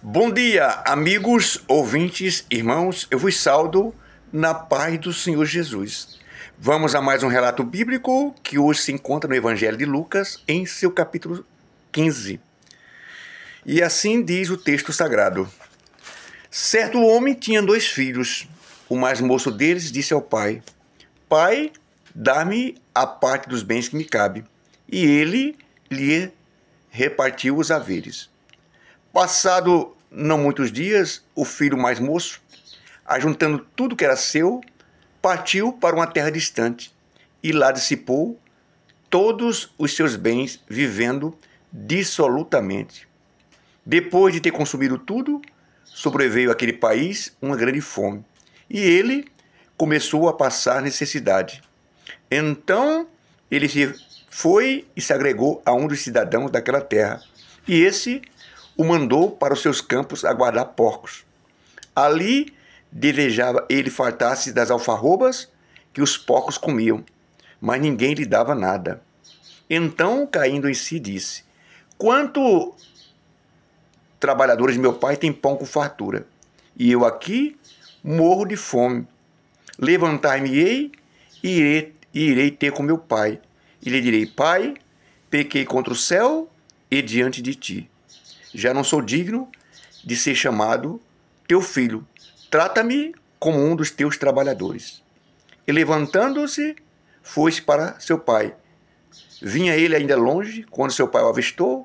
Bom dia, amigos, ouvintes, irmãos. Eu vos saúdo na paz do Senhor Jesus. Vamos a mais um relato bíblico que hoje se encontra no Evangelho de Lucas, em seu capítulo 15. E assim diz o texto sagrado. Certo homem tinha 2 filhos. O mais moço deles disse ao pai: Pai, dá-me a parte dos bens que me cabe. E ele lhe repartiu os haveres. Passado não muitos dias, o filho mais moço, ajuntando tudo que era seu, partiu para uma terra distante e lá dissipou todos os seus bens, vivendo dissolutamente. Depois de ter consumido tudo, sobreveio àquele país uma grande fome, e ele começou a passar necessidade. Então ele foi e se agregou a um dos cidadãos daquela terra, e esse o mandou para os seus campos a guardar porcos. Ali desejava ele fartar-se das alfarrobas que os porcos comiam, mas ninguém lhe dava nada. Então, caindo em si, disse: Quanto trabalhadores de meu pai têm pão com fartura, e eu aqui morro de fome. Levantar-me-ei e irei ter com meu pai, e lhe direi: Pai, pequei contra o céu e diante de ti. Já não sou digno de ser chamado teu filho. Trata-me como um dos teus trabalhadores. E levantando-se, foi-se para seu pai. Vinha ele ainda longe, quando seu pai o avistou,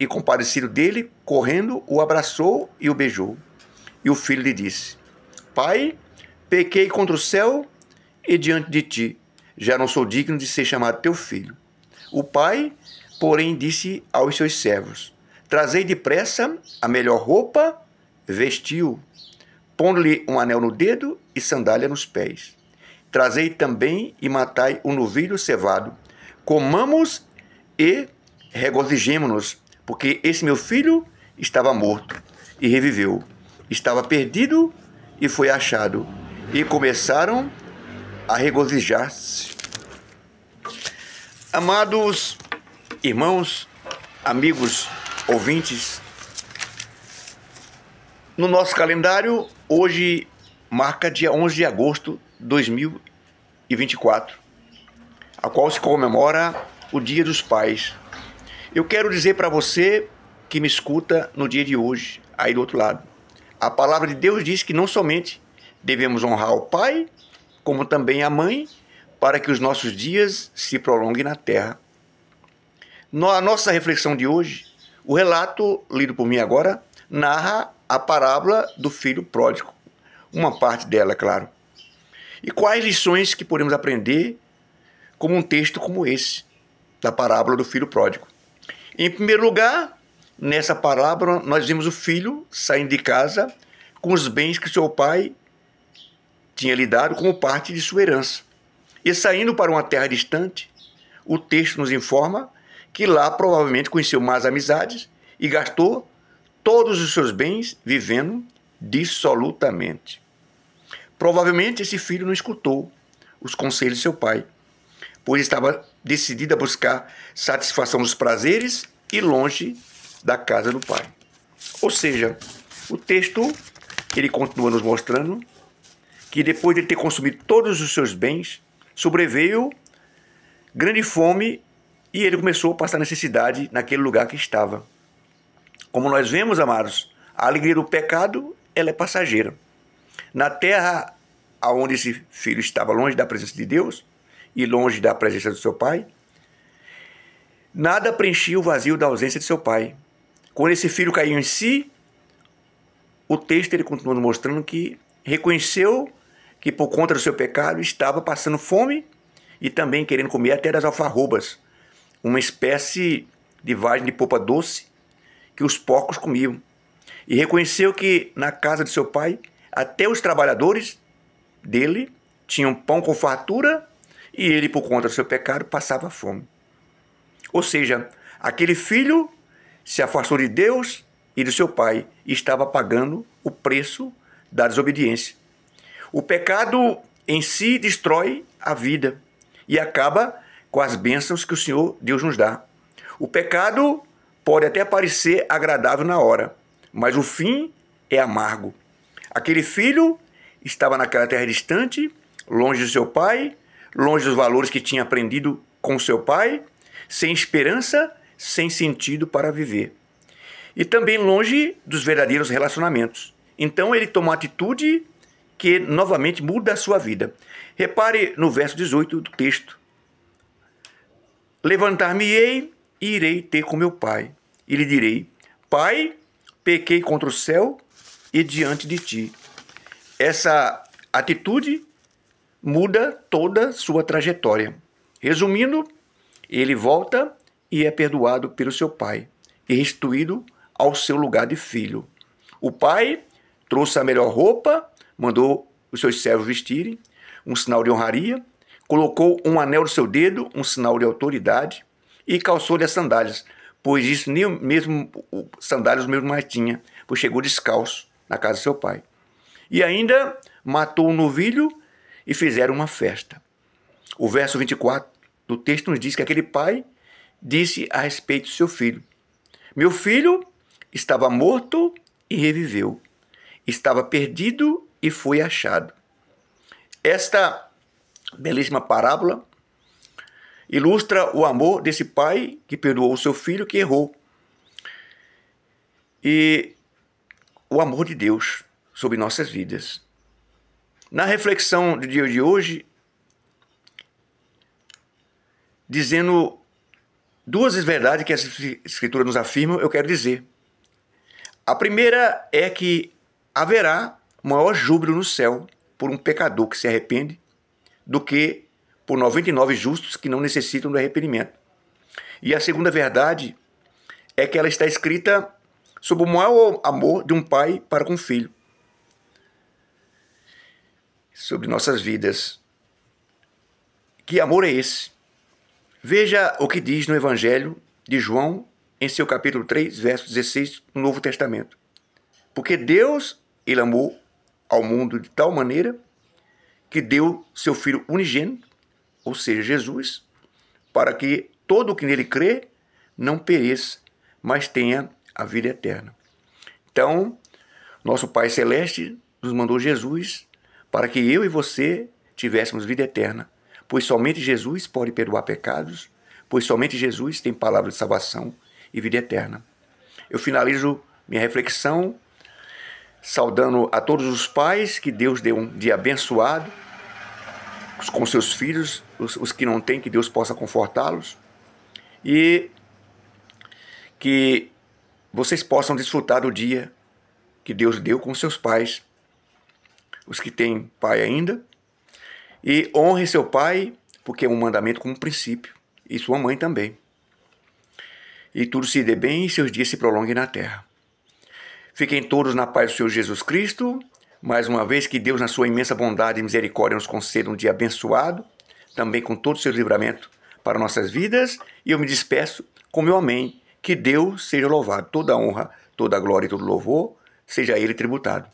e compadecido dele, correndo, o abraçou e o beijou. E o filho lhe disse: Pai, pequei contra o céu e diante de ti. Já não sou digno de ser chamado teu filho. O pai, porém, disse aos seus servos: Trazei depressa a melhor roupa, vestiu, pondo-lhe um anel no dedo e sandália nos pés. Trazei também e matai um novilho cevado. Comamos e regozijemo-nos, porque esse meu filho estava morto e reviveu. Estava perdido e foi achado. E começaram a regozijar-se. Amados irmãos, amigos, ouvintes, no nosso calendário, hoje marca dia 11 de agosto de 2024, a qual se comemora o Dia dos Pais. Eu quero dizer para você que me escuta no dia de hoje, aí do outro lado, a palavra de Deus diz que não somente devemos honrar o pai, como também a mãe, para que os nossos dias se prolonguem na terra. Na nossa reflexão de hoje, o relato, lido por mim agora, narra a parábola do filho pródigo. Uma parte dela, é claro. E quais lições que podemos aprender como um texto como esse, da parábola do filho pródigo? Em primeiro lugar, nessa parábola, nós vemos o filho saindo de casa com os bens que seu pai tinha lhe dado como parte de sua herança. E saindo para uma terra distante, o texto nos informa que lá provavelmente conheceu más amizades e gastou todos os seus bens vivendo dissolutamente. Provavelmente esse filho não escutou os conselhos de seu pai, pois estava decidido a buscar satisfação dos prazeres e longe da casa do pai. Ou seja, o texto ele continua nos mostrando que depois de ter consumido todos os seus bens, sobreveio grande fome e ele começou a passar necessidade naquele lugar que estava. Como nós vemos, amados, a alegria do pecado, ela é passageira. Na terra onde esse filho estava longe da presença de Deus e longe da presença do seu pai, nada preenchia o vazio da ausência de seu pai. Quando esse filho caiu em si, o texto ele continua mostrando que reconheceu que por conta do seu pecado estava passando fome e também querendo comer até das alfarrobas, uma espécie de vagem de polpa doce que os porcos comiam. E reconheceu que na casa de seu pai, até os trabalhadores dele tinham pão com fartura e ele, por conta do seu pecado, passava fome. Ou seja, aquele filho se afastou de Deus e do seu pai e estava pagando o preço da desobediência. O pecado em si destrói a vida e acaba com as bênçãos que o Senhor Deus nos dá. O pecado pode até parecer agradável na hora, mas o fim é amargo. Aquele filho estava naquela terra distante, longe do seu pai, longe dos valores que tinha aprendido com seu pai, sem esperança, sem sentido para viver. E também longe dos verdadeiros relacionamentos. Então ele toma uma atitude que novamente muda a sua vida. Repare no verso 18 do texto. Levantar-me-ei e irei ter com meu pai. E lhe direi, Pai, pequei contra o céu e diante de ti. Essa atitude muda toda a sua trajetória. Resumindo, ele volta e é perdoado pelo seu pai e restituído ao seu lugar de filho. O pai trouxe a melhor roupa, mandou os seus servos vestirem, um sinal de honraria, colocou um anel no seu dedo, um sinal de autoridade, e calçou-lhe as sandálias, pois isso nem mesmo sandálias mesmo mais tinha, pois chegou descalço na casa do seu pai. E ainda matou um novilho e fizeram uma festa. O verso 24 do texto nos diz que aquele pai disse a respeito do seu filho: meu filho estava morto e reviveu, estava perdido e foi achado. Esta belíssima parábola ilustra o amor desse pai que perdoou o seu filho que errou. E o amor de Deus sobre nossas vidas. Na reflexão do dia de hoje, dizendo duas verdades que a Escritura nos afirma, eu quero dizer. A primeira é que haverá maior júbilo no céu por um pecador que se arrepende do que por 99 justos que não necessitam do arrependimento. E a segunda verdade é que ela está escrita sobre o maior amor de um pai para com um filho. Sobre nossas vidas. Que amor é esse? Veja o que diz no Evangelho de João, em seu capítulo 3, verso 16, no Novo Testamento. Porque Deus, ele amou ao mundo de tal maneira que deu seu Filho unigênito, ou seja, Jesus, para que todo o que nele crê não pereça, mas tenha a vida eterna. Então, nosso Pai Celeste nos mandou Jesus para que eu e você tivéssemos vida eterna, pois somente Jesus pode perdoar pecados, pois somente Jesus tem palavra de salvação e vida eterna. Eu finalizo minha reflexão saudando a todos os pais, que Deus dê um dia abençoado com seus filhos, os que não têm, que Deus possa confortá-los, e que vocês possam desfrutar do dia que Deus deu com seus pais, os que têm pai ainda, e honre seu pai, porque é um mandamento como um princípio, e sua mãe também. E tudo se dê bem e seus dias se prolonguem na terra. Fiquem todos na paz do Senhor Jesus Cristo. Mais uma vez, que Deus, na sua imensa bondade e misericórdia, nos conceda um dia abençoado, também com todo o seu livramento para nossas vidas. E eu me despeço com meu amém. Que Deus seja louvado. Toda a honra, toda a glória e todo o louvor seja a Ele tributado.